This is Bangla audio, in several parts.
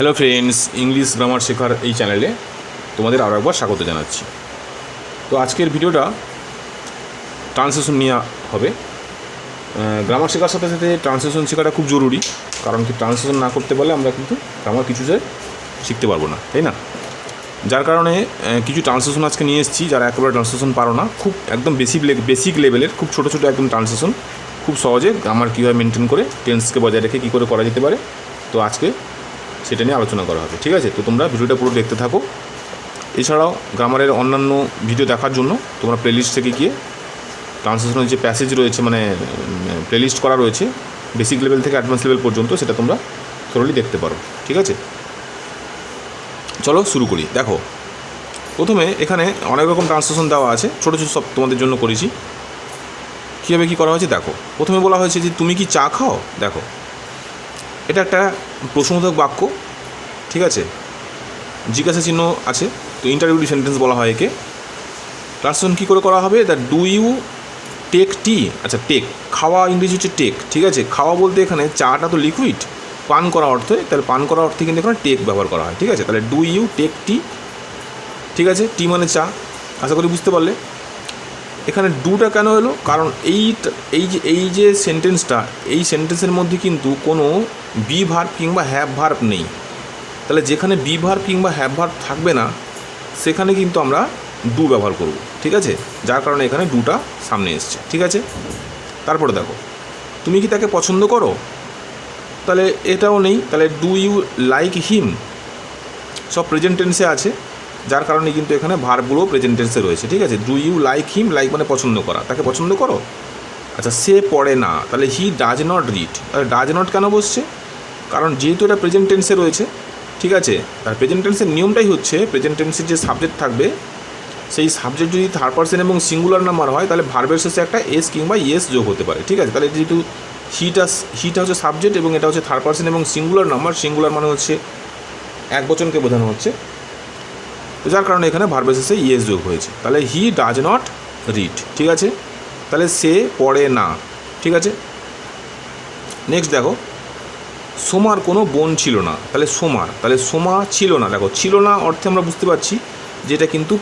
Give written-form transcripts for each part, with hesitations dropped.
হ্যালো ফ্রেন্ডস, ইংলিশ গ্রামার শেখার এই চ্যানেলে তোমাদের আরও একবার স্বাগত জানাচ্ছি। তো আজকের ভিডিওটা ট্রান্সলেশন নিয়ে হবে। গ্রামার শেখার সাথে সাথে ট্রান্সলেশন শেখাটা খুব জরুরি, কারণ কি ট্রান্সলেশন না করতে পারলে আমরা কিন্তু গ্রামার কিছু শিখতে পারবো না, তাই না? যার কারণে কিছু ট্রান্সলেশন আজকে নিয়ে এসেছি। যারা একেবারে ট্রান্সলেশন পারো না, খুব একদম বেসিক লেভেলের খুব ছোটো ছোটো একদম ট্রান্সলেশন খুব সহজে গ্রামার কীভাবে মেনটেন করে টেন্সকে বজায় রেখে কী করে করা যেতে পারে, তো আজকে সেটা নিয়ে আলোচনা করা হবে। ঠিক আছে, তো তোমরা ভিডিওটা পুরো দেখতে থাকো। এছাড়াও গ্রামারের অন্যান্য ভিডিও দেখার জন্য তোমরা প্লেলিস্ট থেকে গিয়ে ট্রান্সলেশনের যে প্যাসেজ রয়েছে, মানে প্লেলিস্ট করা রয়েছে বেসিক লেভেল থেকে অ্যাডভান্স লেভেল পর্যন্ত, সেটা তোমরা থরলি দেখতে পারো। ঠিক আছে, চলো শুরু করি। দেখো, প্রথমে এখানে অনেক রকম ট্রান্সলেশন দেওয়া আছে, ছোটো ছোটো সব তোমাদের জন্য করেছি। কীভাবে কী করা হয়েছে দেখো। প্রথমে বলা হয়েছে যে তুমি কি চা খাও। দেখো, এটা একটা প্রশ্নবোধক বাক্য। ঠিক আছে, জিজ্ঞাসা চিহ্ন আছে, তো ইন্টারভিউ সেন্টেন্স বলা হয় একে। ট্রান্সলেশন কী করে করা হবে? That do you take tea. আচ্ছা, টেক খাওয়া ইংরেজি হচ্ছে টেক। ঠিক আছে, খাওয়া বলতে এখানে চাটা তো লিকুইড, পান করা অর্থে, তাহলে পান করা অর্থে কিন্তু এখানে টেক ব্যবহার করা হয়। ঠিক আছে, তাহলে ডু ইউ টেক টি। ঠিক আছে, টি মানে চা। আশা করি বুঝতে পারলে। এখানে ডুটা কেন এলো? কারণ এই যে সেন্টেন্সটা, এই সেন্টেন্সের মধ্যে কিন্তু কোনো বি ভার্ব কিংবা হ্যাভ ভার্ব নেই। তাহলে যেখানে বি ভার্ব কিংবা হ্যাভ ভার্ব থাকবে না, সেখানে কিন্তু আমরা ডু ব্যবহার করব। ঠিক আছে, যার কারণে এখানে ডুটা সামনে এসছে। ঠিক আছে, তারপরে দেখো, তুমি কি তাকে পছন্দ করো? তাহলে এটাও নেই। তাহলে ডু ইউ লাইক হিম, সব প্রেজেন্ট টেন্সে আছে, যার কারণে কিন্তু এখানে ভার্বগুলো প্রেজেন্ট টেন্সে রয়েছে। ঠিক আছে, do you like him, like মানে পছন্দ করা, তাকে পছন্দ করো। আচ্ছা, সে পড়ে না, তাহলে হি ডাজ নট রিড। তাহলে ডাজ নট কেন বসছে? কারণ যেহেতু এটা প্রেজেন্ট টেন্সে রয়েছে। ঠিক আছে, আর প্রেজেন্ট টেন্সের নিয়মটাই হচ্ছে, প্রেজেন্ট টেন্সের যে সাবজেক্ট থাকবে, সেই সাবজেক্ট যদি থার্ড পারসন এবং সিঙ্গুলার নাম্বার হয়, তাহলে ভার্বের শেষে একটা এস কিংবা ইয়েস যোগ হতে পারে। ঠিক আছে, তাহলে যেহেতু হিটা হচ্ছে সাবজেক্ট এবং এটা হচ্ছে থার্ড পারসন এবং সিঙ্গুলার নাম্বার, সিঙ্গুলার মানে হচ্ছে এক বচনকে বোঝানো হচ্ছে, তো যার কারণে এখানে ভার্বের শেষে ইয়েস যোগ হয়েছে। তাহলে হি ডাজ নট রিড। ঠিক আছে, তাহলে সে পড়ে না। ঠিক আছে, নেক্সট দেখো, সোমার কোনো বোন ছিল না। তাহলে সোমা ছিল না। দেখো, ছিল না অর্থে আমরা বুঝতে পারছি যে এটা কিন্তু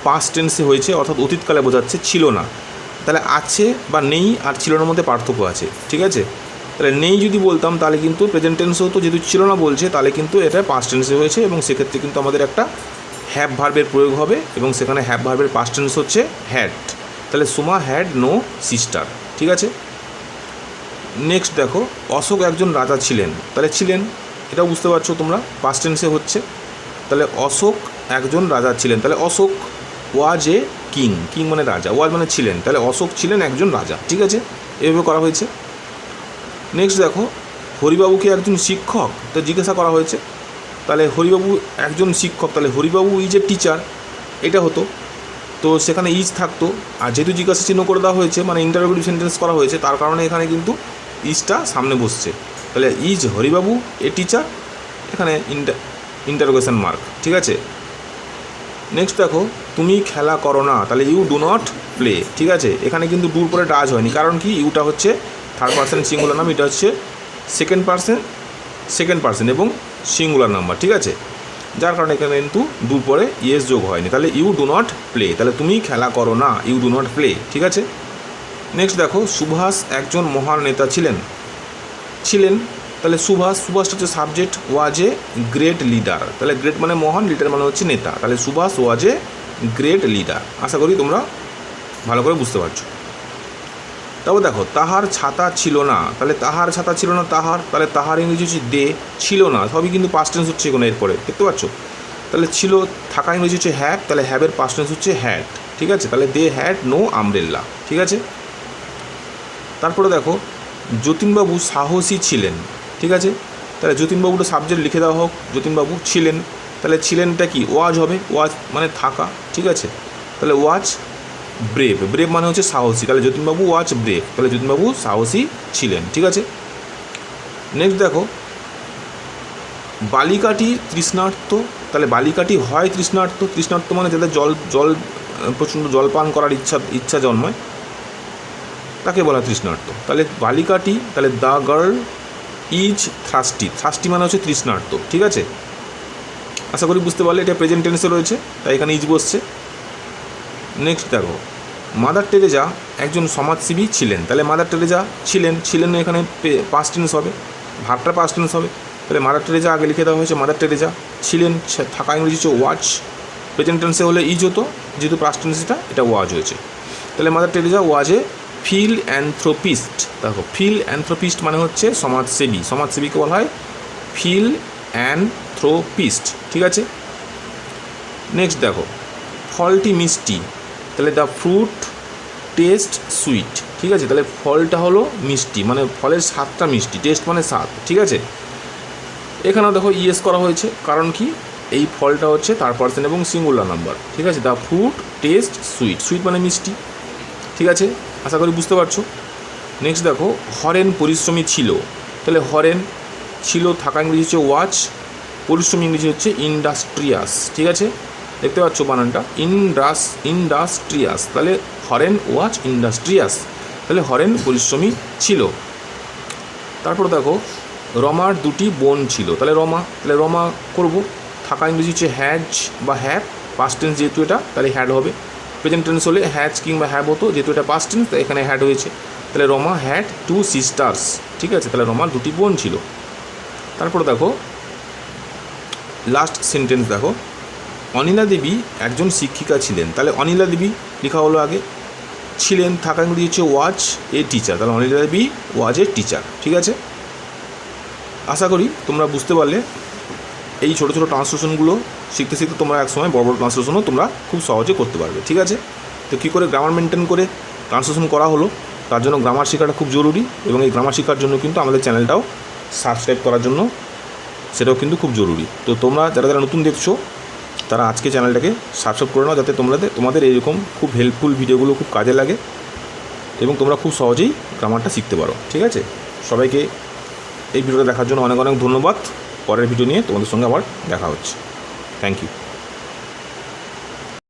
পাস্ট টেন্সে হয়েছে, অর্থাৎ অতীতকালে বোঝাচ্ছে ছিল না। তাহলে আছে বা নেই আর ছিল নার মধ্যে পার্থক্য আছে। ঠিক আছে, তাহলে নেই যদি বলতাম তাহলে কিন্তু প্রেজেন্ট টেন্স হতো, যেহেতু ছিল না বলছে তাহলে কিন্তু এটা পাস্ট টেন্সে হয়েছে, এবং সেক্ষেত্রে কিন্তু আমাদের একটা হ্যাভ ভার্বের প্রয়োগ হবে, এবং সেখানে হ্যাভ ভার্বের পাস্ট টেন্স হচ্ছে হ্যাড। তাহলে সোমা হ্যাড নো সিস্টার। ঠিক আছে, নেক্সট দেখো, অশোক একজন রাজা ছিলেন। তাহলে ছিলেন, এটাও বুঝতে পারছো তোমরা, পাস্ট টেন্সে হচ্ছে। তাহলে অশোক একজন রাজা ছিলেন, তাহলে অশোক ওয়াজ এ কিং। কিং মানে রাজা, ওয়াজ মানে ছিলেন, তাহলে অশোক ছিলেন একজন রাজা। ঠিক আছে, এভাবে করা হয়েছে। নেক্সট দেখো, হরিবাবুকে একজন শিক্ষক, তো জিজ্ঞাসা করা হয়েছে। তাহলে হরিবাবু একজন শিক্ষক, তাহলে হরিবাবু ইজ এ টিচার, এটা হতো, তো সেখানে ইজ থাকতো। আর যেহেতু জিজ্ঞাসা চিহ্ন করে দেওয়া হয়েছে, মানে ইন্টারোগেটিভ সেন্টেন্স করা হয়েছে, তার কারণে এখানে কিন্তু ইজটা সামনে বসছে। তাহলে ইজ হরিবাবু এ টিচার, এখানে ইন্টারোগেশন মার্ক। ঠিক আছে, নেক্সট দেখো, তুমি খেলা করো না। তাহলে ইউ ডু নট প্লে। ঠিক আছে, এখানে কিন্তু ডুর পরে ডাজ হয়নি, কারণ কি, ইউটা হচ্ছে থার্ড পার্সন সিঙ্গুলার নাম, এটা হচ্ছে সেকেন্ড পার্সন এবং সিঙ্গুলার নাম্বার। ঠিক আছে, যার কারণে এখানে কিন্তু ডুর পরে ইয়েস যোগ হয়নি। তাহলে ইউ ডু নট প্লে, তাহলে তুমি খেলা করো না, ইউ ডু নট প্লে। ঠিক আছে, নেক্সট দেখো, সুভাষ একজন মহান নেতা ছিলেন। তাহলে সুভাষটা হচ্ছে subject, was a great leader. তাহলে গ্রেট মানে মহান, লিডার মানে হচ্ছে নেতা, তাহলে সুভাষ ওয়াজ এ গ্রেট লিডার। আশা করি তোমরা ভালো করে বুঝতে পারছো। তারপর দেখো, তাহার ছাতা ছিল না। তাহলে তাহার ছাতা ছিল না, তাহলে তাহার ইংরেজি হচ্ছে দে, ছিল না সবই কিন্তু পাস্ট টেন্স হচ্ছে এখানে, এরপরে দেখতে পাচ্ছ। তাহলে ছিল, থাকা ইংরেজি হচ্ছে হ্যাভ, তাহলে হ্যাভের পাস্ট টেন্স হচ্ছে হ্যাড। ঠিক আছে, তাহলে দে হ্যাড নো আমব্রেলা। ঠিক আছে, তারপরে দেখো, যতীনবাবু সাহসী ছিলেন। ঠিক আছে, তাহলে যতীনবাবুটা সাবজেক্ট লিখে দেওয়া হোক, যতীনবাবু ছিলেন, তাহলে ছিলেনটা কি, ওয়াজ হবে, ওয়াজ মানে থাকা। ঠিক আছে, তাহলে ওয়াজ ব্রেভ মানে হচ্ছে সাহসী, তাহলে যতীনবাবু ওয়াজ ব্রেভ, তাহলে যতীনবাবু সাহসী ছিলেন। ঠিক আছে, নেক্সট দেখো, বালিকাটি তৃষ্ণার্ত। তাহলে বালিকাটি হয় তৃষ্ণার্ত মানে যাদের জল প্রচণ্ড জল পান করার ইচ্ছা জন্মায়, তাকে বলা তৃষ্ণার্ত। তাহলে বালিকাটি, তাহলে the girl is thirsty, thirsty মানে হচ্ছে তৃষ্ণার্ত, ঠিক আছে। আশা করি বুঝতে পারলে, এটা প্রেজেন্ট টেন্সে রয়েছে, তাই এখানে ইজ বসছে। নেক্সট দেখো, মাদার টেরেজা একজন সমাজসেবী ছিলেন, তাহলে মাদার টেরেজা ছিলেন, ছিলেন এখানে পাস্ট টেন্স হবে, ভার্বটা পাস্ট টেন্স হবে, তাহলে মাদার টেরেজা আগে লিখে দেওয়া হয়েছে, মাদার টেরেজা ছিলেন, থাকা ইংরেজি হচ্ছে ওয়াচ, প্রেজেন্ট টেন্সে হলে ইজ হতো, যেহেতু পাস্ট টেন্সটা এটা ওয়াজ হয়েছে, তাহলে মাদার টেরেজা ওয়াজ এ ফিলঅ্যানথ্রোপিস্ট। দেখো ফিলঅ্যানথ্রোপিস্ট মানে হচ্ছে সমাজসেবী, সমাজসেবীকে বলা হয় ফিলঅ্যানথ্রোপিস্ট, ঠিক আছে। নেক্সট দেখো, ফলটি মিষ্টি, তাহলে দ্য ফ্রুট টেস্ট সুইট, ঠিক আছে, তাহলে ফলটা হলো মিষ্টি, মানে ফলের স্বাদটা মিষ্টি, টেস্ট মানে স্বাদ, ঠিক আছে। এখানেও দেখো ইয়েস করা হয়েছে, কারণ কি এই ফলটা হচ্ছে থার্ড পারসন এবং সিঙ্গুলার নাম্বার, ঠিক আছে। The fruit taste sweet, sweet মানে মিষ্টি, ঠিক আছে, আশা করি বুঝতে পারছো। নেক্সট দেখো, হরেন পরিশ্রমী ছিল, তাহলে হরেন ছিল থাকা ইংরেজি হচ্ছে ওয়াচ, পরিশ্রমী ইংরেজি হচ্ছে ইন্ডাস্ট্রিয়াস, ঠিক আছে, দেখতে পাচ্ছ বানানটা, ইন্ডাস্ট্রিয়াস, তাহলে হরেন ওয়াচ ইন্ডাস্ট্রিয়াস, তাহলে হরেন পরিশ্রমী ছিল। তারপর দেখো, রমার দুটি বোন ছিল, তাহলে রমা করব, থাকা ইংরেজি হচ্ছে হ্যাজ বা হ্যাভ, পাস্ট টেন্স যেহেতু এটা তাহলে হ্যাড হবে, প্রেজেন্ট টেন্স হলে হ্যাজ কিংবা হ্যাভ হতো, যেহেতু এটা পাস্ট টেন্স তাই এখানে হ্যাড হয়েছে, তাহলে রমা হ্যাড 2 সিস্টার্স, ঠিক আছে, তাহলে রমার দুটি বোন ছিল। তারপর দেখো লাস্ট সেন্টেন্স দেখো, অনিলা দেবী একজন শিক্ষিকা ছিলেন, তাহলে অনিলা দেবী লেখা হলো আগে, ছিলেন থাকা ইংরেজি হচ্ছে ওয়াজ এ টিচার, তাহলে অনিলা দেবী ওয়াজ এ টিচার, ঠিক আছে। আশা করি তোমরা বুঝতে পারলে। এই ছোটো ছোটো ট্রান্সলেশনগুলো শিখতে শিখতে তোমরা একসময় বড় বড় ট্রান্সলেশনও তোমরা খুব সহজে করতে পারবে, ঠিক আছে। তো কী করে গ্রামার মেনটেন করে ট্রান্সলেশন করা হলো, তার জন্য গ্রামার শেখাটা খুব জরুরি, এবং এই গ্রামার শেখার জন্য কিন্তু আমাদের চ্যানেলটাও সাবস্ক্রাইব করার জন্য সেটাও কিন্তু খুব জরুরি। তো তোমরা যারা যারা নতুন দেখছো তারা আজকে চ্যানেলটাকে সাবস্ক্রাইব করে নাও, যাতে তোমাদের এইরকম খুব হেল্পফুল ভিডিওগুলো খুব কাজে লাগে এবং তোমরা খুব সহজেই গ্রামারটা শিখতে পারো, ঠিক আছে। সবাইকে এই ভিডিওটা দেখার জন্য অনেক অনেক ধন্যবাদ। পরের ভিডিও নিয়ে তোমাদের সঙ্গে আবার দেখা হচ্ছে। Thank you.